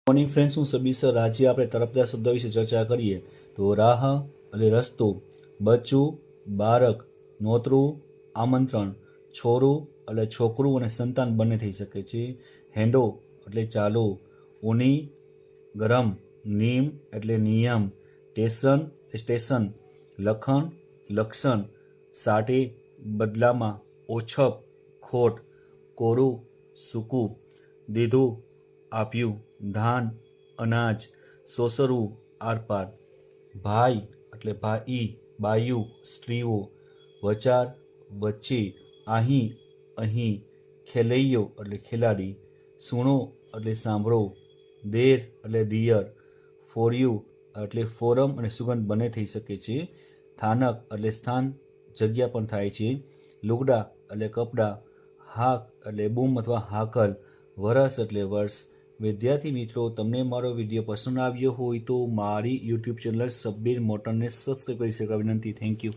Morning friends, હું Sabir sir. આજે આપણે તળપદા શબ્દ વિશે ચર્ચા કરીએ તો રાહ એટલે રસ્તો, બચ્ચું બાળક, નોતરું આમંત્રણ, છોરું એટલે છોકરું અને સંતાન બંને થઈ શકે છે. હેંડો એટલે ચાલો, ઊની ગરમ, નીમ એટલે નિયમ, ટેશન સ્ટેશન, લખણ લક્ષણ, સાટે બદલામાં, ઓછપ ખોટ, કોરું સૂકું, દીધું આપ્યું, ધાન અનાજ, સોસરવું આરપાર, ભાઈ એટલે ભાઈ બાયું સ્ત્રીઓ, વચાર વચ્ચે, અહીં અહીં, ખેલૈયો એટલે ખેલાડી, સુણો એટલે સાંભળો, દેર એટલે દિયર, ફોરિયું એટલે ફોરમ અને સુગંધ બંને થઈ શકે છે. સ્થાનક એટલે સ્થાન જગ્યા પણ થાય છે. લુગડા એટલે કપડાં, હાક એટલે બૂમ અથવા હાકલ, વરસ એટલે વર્ષ. વિદ્યાર્થી મિત્રો, તમને મારો વિડીયો પસંદ આવ્યો હોય તો મારી યુટ્યુબ ચેનલ સબ્બીર મોટરને સબસ્ક્રાઈબ કરી શકો વિનંતી. Thank you.